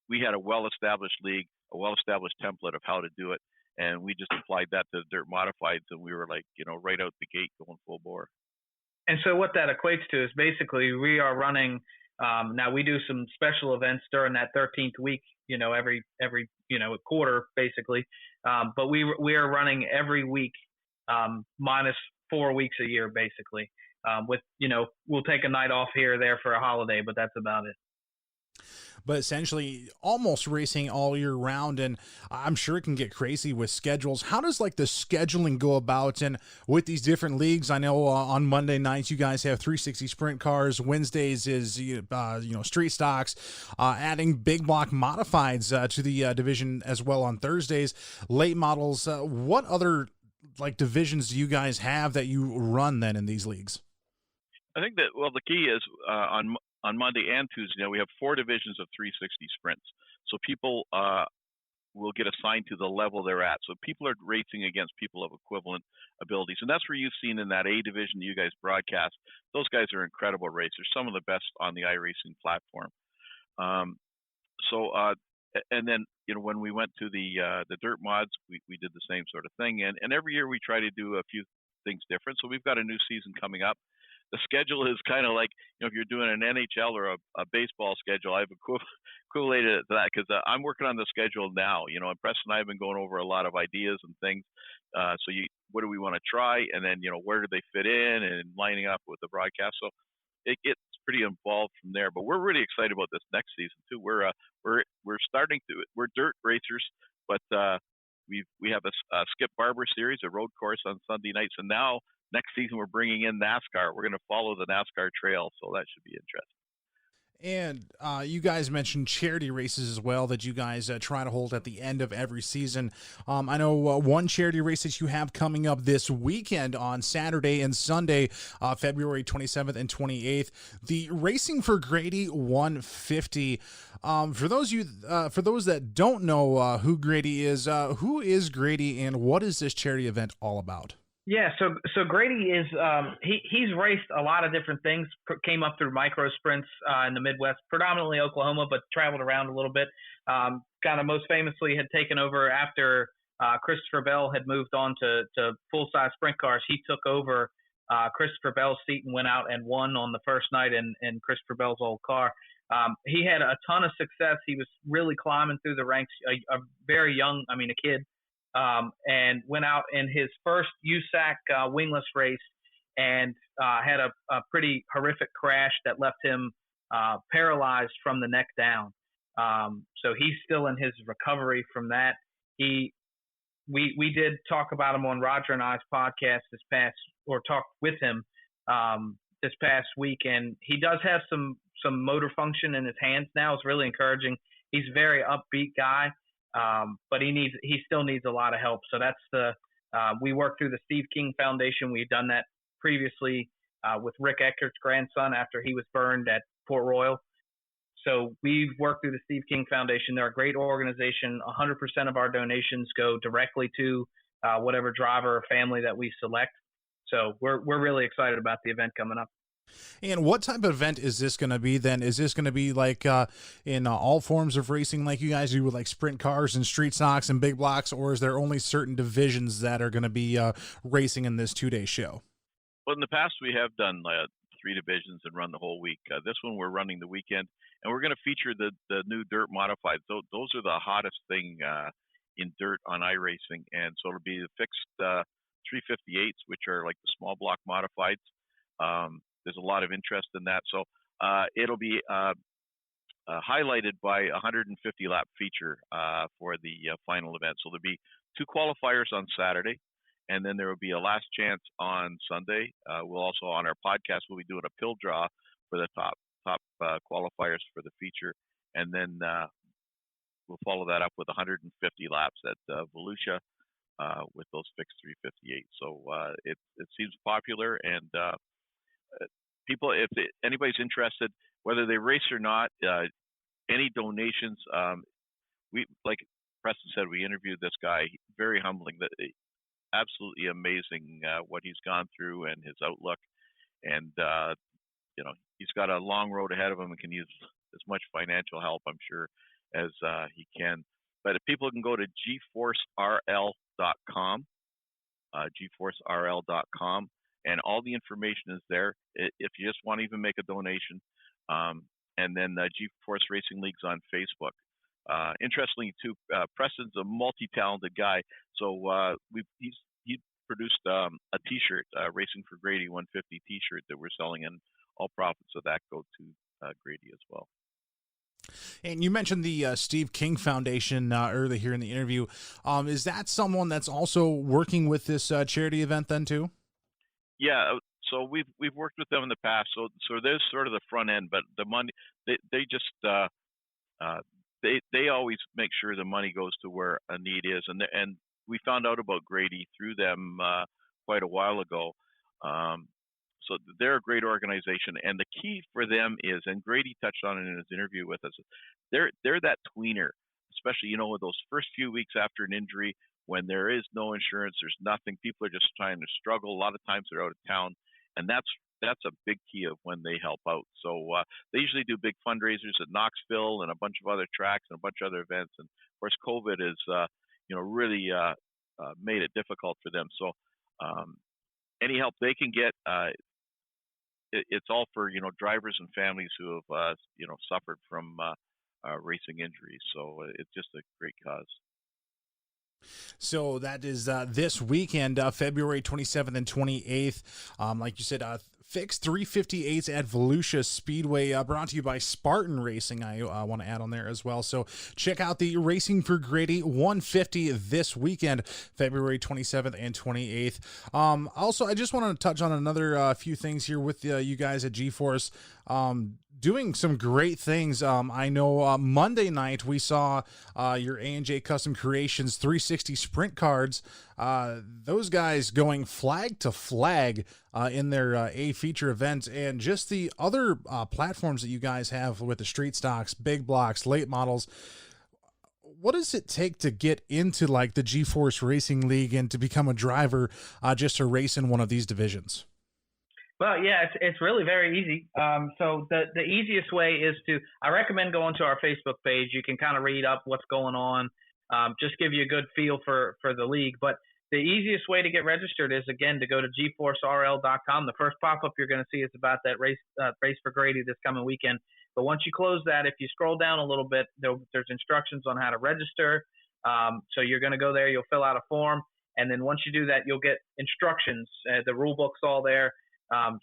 We had a well-established league, a well-established template of how to do it, and we just applied that to the dirt modifieds, and we were like, right out the gate going full bore. And so what that equates to is basically we are running. Now we do some special events during that 13th week, every quarter basically. But we are running every week, minus 4 weeks a year basically. With we'll take a night off here or there for a holiday, but that's about it. But essentially almost racing all year round, and I'm sure it can get crazy with schedules. How does the scheduling go about, and with these different leagues? I know on Monday nights you guys have 360 sprint cars. Wednesdays is street stocks, adding big block modifieds to the division as well on Thursdays, late models. What other divisions do you guys have that you run then in these leagues? I think that the key is on Monday and Tuesday, we have 4 divisions of 360 sprints. So people will get assigned to the level they're at. So people are racing against people of equivalent abilities. And that's where you've seen in that A division you guys broadcast. Those guys are incredible racers, some of the best on the iRacing platform. And then, when we went to the dirt mods, we did the same sort of thing. And every year we try to do a few things different. So we've got a new season coming up. The schedule is kind of like, if you're doing an NHL or a baseball schedule, I've equated it to that because I'm working on the schedule now. And Preston and I have been going over a lot of ideas and things. What do we want to try? And then, where do they fit in and lining up with the broadcast? So it gets pretty involved from there. But we're really excited about this next season too. We're dirt racers, but we have a Skip Barber series, a road course on Sunday nights, and now next season we're bringing in NASCAR. We're going to follow the NASCAR trail, so that should be interesting. And you guys mentioned charity races as well that you guys try to hold at the end of every season. I know one charity race that you have coming up this weekend on Saturday and Sunday, February 27th and 28th, the Racing for Grady 150. For those that don't know who Grady is Grady, and what is this charity event all about? Yeah, so Grady is he's raced a lot of different things. Came up through micro sprints in the Midwest, predominantly Oklahoma, but traveled around a little bit. Kind of most famously had taken over after Christopher Bell had moved on to full size sprint cars. He took over Christopher Bell's seat and went out and won on the first night in Christopher Bell's old car. He had a ton of success. He was really climbing through the ranks. A very young, a kid. And went out in his first USAC wingless race and had a pretty horrific crash that left him paralyzed from the neck down. So he's still in his recovery from that. We did talk about him on Roger and I's podcast talked with him this past week, and he does have some motor function in his hands now. It's really encouraging. He's a very upbeat guy. But he still needs a lot of help. So that's we worked through the Steve King Foundation. We've done that previously with Rick Eckert's grandson after he was burned at Port Royal. So we've worked through the Steve King Foundation. They're a great organization. 100% of our donations go directly to whatever driver or family that we select. So we're really excited about the event coming up. And what type of event is this going to be then? Is this going to be like in all forms of racing like you guys do with like sprint cars and street stocks and big blocks, or is there only certain divisions that are going to be racing in this 2-day show? Well, in the past, we have done 3 divisions and run the whole week. This one, we're running the weekend, and we're going to feature the new dirt modified. Those are the hottest thing in dirt on iRacing, and so it'll be the fixed 358s, which are like the small block modifieds. There's a lot of interest in that. So it'll be highlighted by a 150-lap feature for the final event. So there'll be 2 qualifiers on Saturday, and then there will be a last chance on Sunday. We'll also, on our podcast, we'll be doing a pill draw for the top qualifiers for the feature. And then we'll follow that up with 150 laps at Volusia with those fixed 358. So it seems popular, and people, if anybody's interested, whether they race or not, any donations, we, like Preston said, we interviewed this guy, very humbling, absolutely amazing what he's gone through and his outlook. And, he's got a long road ahead of him and can use as much financial help, I'm sure, as he can. But if people can go to GForceRL.com, GForceRL.com, and all the information is there if you just want to even make a donation. And then GForce Racing Leagues on Facebook. Interestingly, too, Preston's a multi-talented guy. So he produced a T-shirt, Racing for Grady 150 T-shirt that we're selling, and all profits of that go to Grady as well. And you mentioned the Steve King Foundation earlier here in the interview. Is that someone that's also working with this charity event then too? Yeah, so we've worked with them in the past. So there's sort of the front end, but the money they just they always make sure the money goes to where a need is, and we found out about Grady through them quite a while ago. So they're a great organization, and the key for them is, and Grady touched on it in his interview with us, they're that tweener, especially those first few weeks after an injury when there is no insurance, there's nothing. People are just trying to struggle. A lot of times they're out of town, and that's a big key of when they help out. So they usually do big fundraisers at Knoxville and a bunch of other tracks and a bunch of other events. And of course, COVID has really made it difficult for them. So any help they can get, it's all for drivers and families who have suffered from racing injuries. So it's just a great cause. So that is this weekend, February 27th and 28th. Like you said, fixed 358s at Volusia Speedway, brought to you by Spartan Racing. I want to add on there as well. So check out the Racing for Grady 150 this weekend, February 27th and 28th. Also, I just want to touch on another few things here with you guys at GForce. Doing some great things. I know Monday night we saw your A&J Custom Creations 360 sprint cards. Those guys going flag to flag in their A feature event, and just the other platforms that you guys have with the street stocks, big blocks, late models. What does it take to get into like the GForce Racing League and to become a driver just to race in one of these divisions? Well, yeah, it's really very easy. So the easiest way is I recommend going to our Facebook page. You can kind of read up what's going on, just give you a good feel for the league. But the easiest way to get registered is, again, to go to GForceRL.com. The first pop-up you're going to see is about that race for Grady this coming weekend. But once you close that, if you scroll down a little bit, there's instructions on how to register. So you're going to go there, you'll fill out a form, and then once you do that, you'll get instructions. The rule book's all there.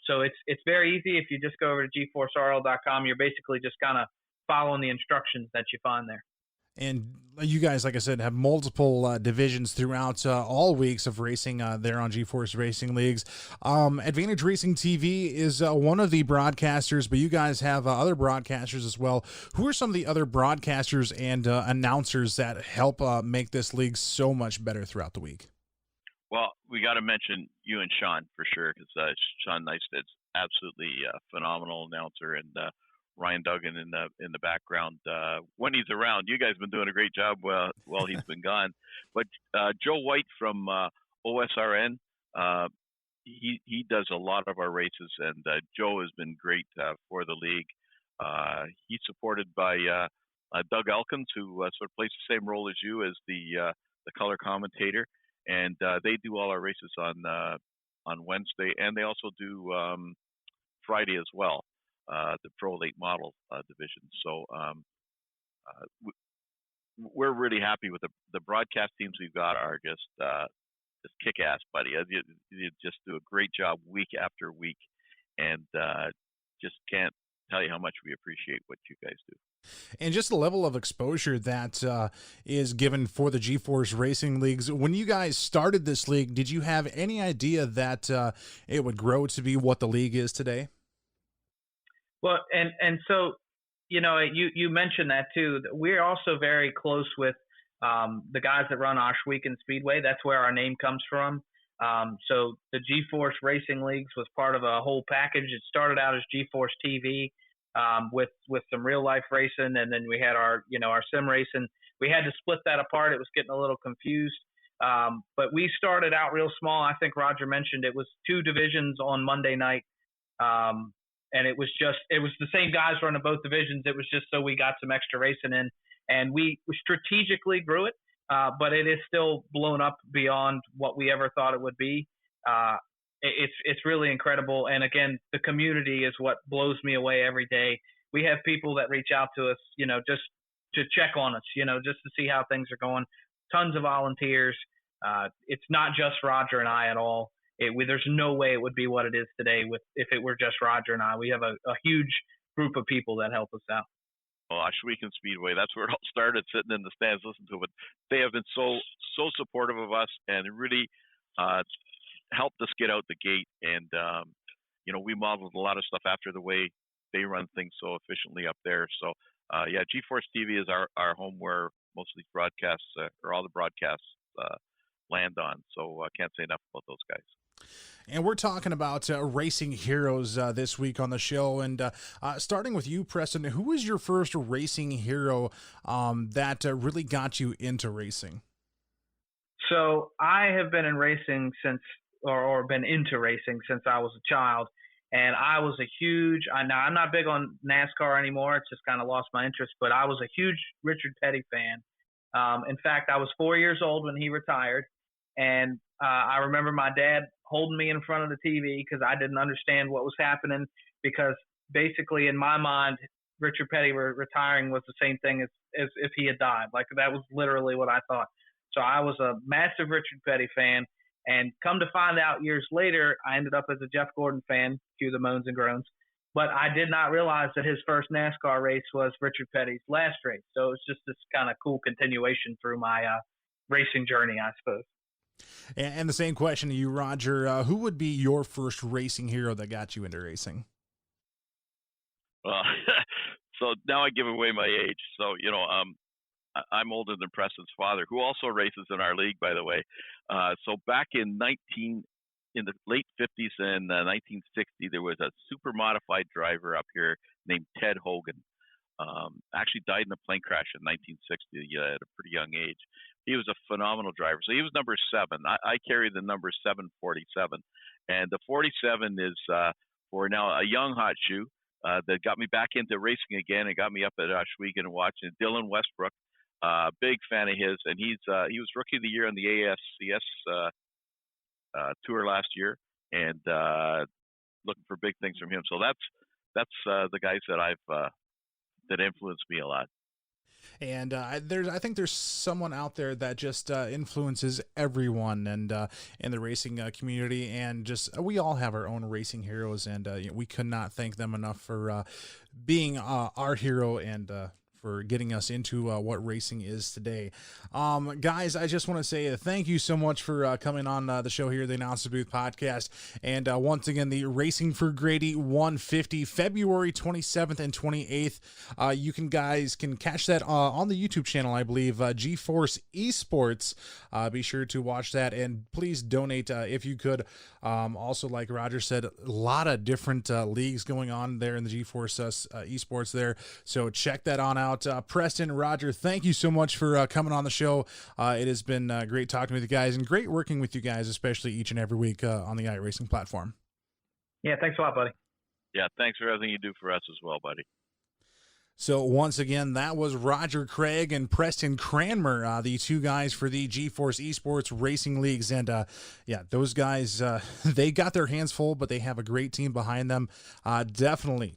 So it's very easy. If you just go over to GForceRL.com, you're basically just kind of following the instructions that you find there. And you guys, like I said, have multiple divisions throughout all weeks of racing there on GForce Racing Leagues. Advantage Racing TV is one of the broadcasters, but you guys have other broadcasters as well. Who are some of the other broadcasters and announcers that help make this league so much better throughout the week? Well, we got to mention you and Sean for sure, because Sean Nysted's absolutely phenomenal announcer, and Ryan Duggan in the background when he's around. You guys have been doing a great job while he's been gone. But Joe White from OSRN, he does a lot of our races, and Joe has been great for the league. He's supported by Doug Elkins, who sort of plays the same role as you as the color commentator, and they do all our races on Wednesday, and they also do Friday as well, the Pro Late Model division. So we're really happy with the broadcast teams we've got are just kick-ass, buddy. You just do a great job week after week, and just can't tell you how much we appreciate what you guys do. And just the level of exposure that is given for the GForce Racing Leagues. When you guys started this league, did you have any idea that it would grow to be what the league is today? Well, and so, you mentioned that too. We're also very close with the guys that run Weekend Speedway. That's where our name comes from. So the GForce Racing Leagues was part of a whole package. It started out as GForce TV. With some real life racing, and then we had our sim racing. We had to split that apart. It was getting a little confused. But we started out real small. I think Roger mentioned it was 2 divisions on Monday night. And it was the same guys running both divisions. It was just so we got some extra racing in, and we strategically grew it. But it is still blown up beyond what we ever thought it would be. It's really incredible. And again, the community is what blows me away every day. We have people that reach out to us, just to check on us, just to see how things are going. Tons of volunteers. It's not just Roger and I at all. There's no way it would be what it is today if it were just Roger and I. We have a huge group of people that help us out. Well, Weekend Speedway, that's where it all started, sitting in the stands, listening to it. They have been so supportive of us, and really helped us get out the gate. And we modeled a lot of stuff after the way they run things so efficiently up there. So GForce TV is our home where most of these broadcasts or all the broadcasts land on. So I can't say enough about those guys. And we're talking about racing heroes this week on the show. And starting with you, Preston, who was your first racing hero that really got you into racing? So I have been in racing or been into racing since I was a child. And I was now I'm not big on NASCAR anymore. It's just kind of lost my interest, but I was a huge Richard Petty fan. In fact, I was 4 years old when he retired. And I remember my dad holding me in front of the TV because I didn't understand what was happening, because basically in my mind, Richard Petty retiring was the same thing as if he had died. Like, that was literally what I thought. So I was a massive Richard Petty fan. And come to find out years later, I ended up as a Jeff Gordon fan, cue the moans and groans. But I did not realize that his first NASCAR race was Richard Petty's last race. So it's just this kind of cool continuation through my racing journey, I suppose. And the same question to you, Roger. Who would be your first racing hero that got you into racing? Well, so now I give away my age. So, I'm older than Preston's father, who also races in our league, by the way. So back in the late 50s and 1960, there was a super modified driver up here named Ted Hogan. Actually died in a plane crash in 1960 at a pretty young age. He was a phenomenal driver. So he was number 7. I carry the number 747. And the 47 is for now a young hot shoe that got me back into racing again and got me up at Schweigen and watching Dylan Westbrook. Big fan of his, and he was Rookie of the Year on the ASCS tour last year, and looking for big things from him. So that's the guys that that influenced me a lot. And I think there's someone out there that just influences everyone and in the racing community, and just we all have our own racing heroes, and we could not thank them enough for being our hero and for getting us into what racing is today. Guys, I just want to say thank you so much for coming on the show here, the Announcer Booth Podcast. And once again, the Racing for Grady 150, February 27th and 28th. You guys can catch that on the YouTube channel, I believe, GForce Esports. Be sure to watch that, and please donate if you could. Also, like Roger said, a lot of different leagues going on there in the GForce Esports there. So check that on out. Preston, Roger, thank you so much for coming on the show. It has been great talking with you guys and great working with you guys, especially each and every week on the iRacing platform. Yeah, thanks a lot, buddy. Yeah, thanks for everything you do for us as well, buddy. So once again, that was Roger Craig and Preston Cranmer, the two guys for the GForce Esports Racing Leagues. And yeah, those guys, they got their hands full, but they have a great team behind them. Definitely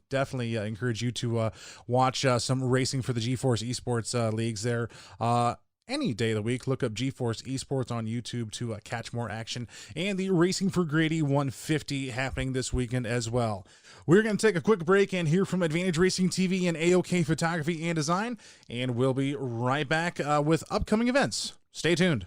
encourage you to watch some racing for the GForce Esports Leagues there. Any day of the week, look up GForce Esports on YouTube to catch more action, and the Racing for Grady 150 happening this weekend as well. We're going to take a quick break and hear from Advantage Racing TV and AOK Photography and Design, and we'll be right back with upcoming events. Stay tuned.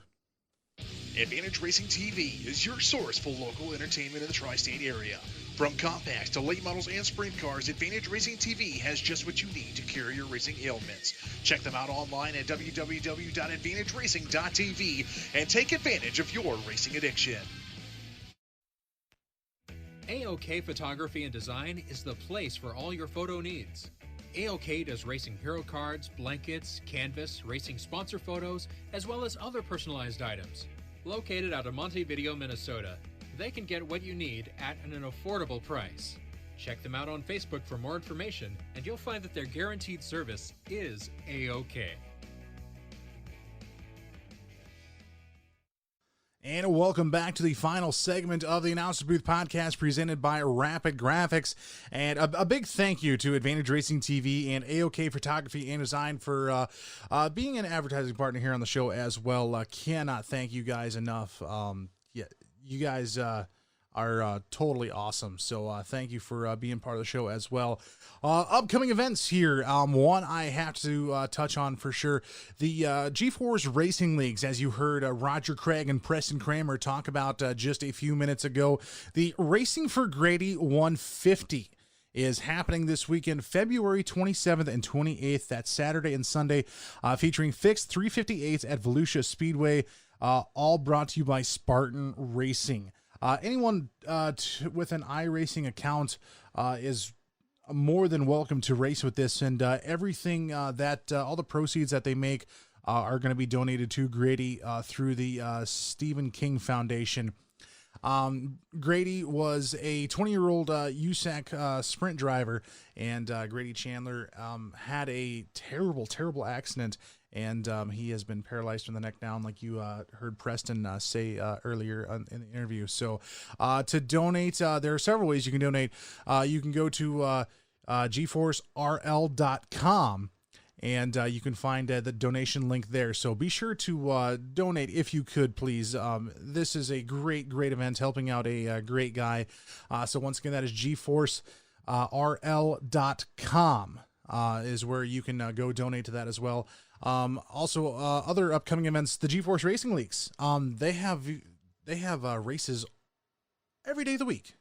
Advantage Racing TV is your source for local entertainment in the tri-state area. From compacts to late models and sprint cars, Advantage Racing TV has just what you need to cure your racing ailments. Check them out online at www.advantageracing.tv and take advantage of your racing addiction. AOK Photography and Design is the place for all your photo needs. AOK does racing hero cards, blankets, canvas, racing sponsor photos, as well as other personalized items. Located out of Montevideo, Minnesota, they can get what you need at an affordable price. Check them out on Facebook for more information, and you'll find that their guaranteed service is A-OK. And welcome back to the final segment of the Announcer Booth Podcast presented by Rapid Graphics. And a big thank you to Advantage Racing TV and AOK Photography and Design for being an advertising partner here on the show as well. Cannot thank you guys enough. You guys are totally awesome. So thank you for being part of the show as well. Upcoming events here. One I have to touch on for sure. The GForce Racing Leagues, as you heard Roger Craig and Preston Cranmer talk about just a few minutes ago. The Racing for Grady 150 is happening this weekend, February 27th and 28th. That's Saturday and Sunday, featuring fixed 358s at Volusia Speedway. All brought to you by Spartan Racing. Anyone with an iRacing account is more than welcome to race with this, and everything that all the proceeds that they make are going to be donated to Grady through the Stephen King Foundation. Grady was a 20-year-old USAC sprint driver, and Grady Chandler had a terrible accident, and he has been paralyzed from the neck down, like you heard Preston say earlier in the interview. So to donate, there are several ways you can donate. You can go to GForceRL.com, and you can find the donation link there. So be sure to donate if you could, please. This is a great event helping out a great guy. So once again, that is GForceRL.com is where you can go donate to that as well. Also, other upcoming events, the GForce Racing Leagues. They have races every day of the week,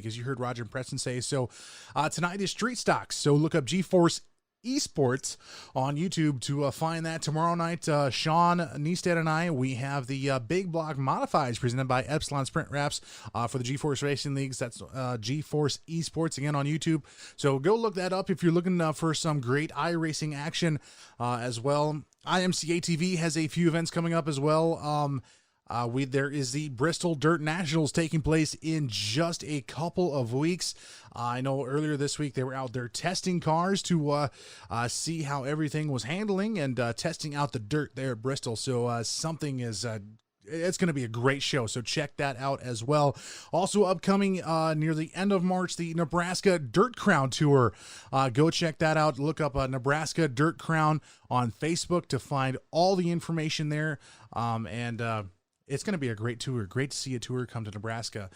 as you heard Roger and Preston say. So tonight is Street Stocks. So look up GForce Esports on YouTube to find that. Tomorrow night, Sean Neistat and I, we have the Big Block Modifieds presented by Epsilon Sprint Wraps for the GForce Racing Leagues. That's GForce Esports again on YouTube. So go look that up if you're looking for some great iRacing action as well. IMCA TV has a few events coming up as well. There is the Bristol Dirt Nationals taking place in just a couple of weeks. I know earlier this week they were out there testing cars to see how everything was handling and testing out the dirt there at Bristol. So it's going to be a great show. So check that out as well. Also upcoming near the end of March, the Nebraska Dirt Crown Tour. Go check that out. Look up Nebraska Dirt Crown on Facebook to find all the information there. It's going to be a great tour. Great to see a tour come to Nebraska.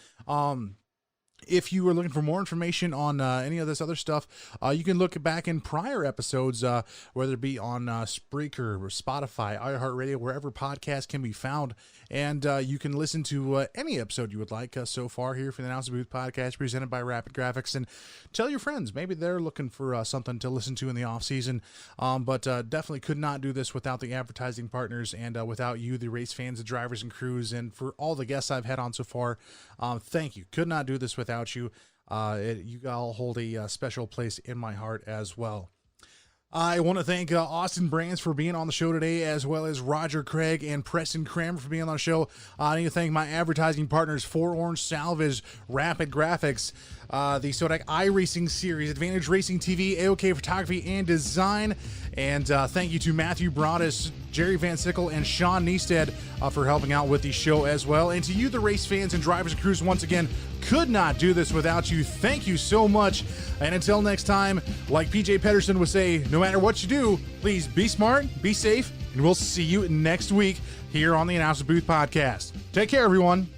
If you are looking for more information on any of this other stuff, you can look back in prior episodes, whether it be on Spreaker or Spotify, iHeartRadio, wherever podcasts can be found. And you can listen to any episode you would like so far here for the Announce Booth podcast presented by Rapid Graphics. And tell your friends, maybe they're looking for something to listen to in the off season. But definitely could not do this without the advertising partners and without you, the race fans, the drivers and crews, and for all the guests I've had on so far. Thank you. Could not do this without you. You all hold a special place in my heart as well. I want to thank Austin Brands for being on the show today, as well as Roger Craig and Preston Cranmer for being on the show. I need to thank my advertising partners, 4 Orange Salvage, Rapid Graphics, the Sodak iRacing Series, Advantage Racing TV, AOK Photography and Design, and thank you to Matthew Broadus, Jerry Van Sickle, and Sean Neested for helping out with the show as well. And to you, the race fans and drivers and crews, once again, could not do this without you. Thank you so much. And until next time, like PJ Pedersen would say, no matter what you do, please be smart, be safe, and we'll see you next week here on the Announcer Booth Podcast. Take care, everyone.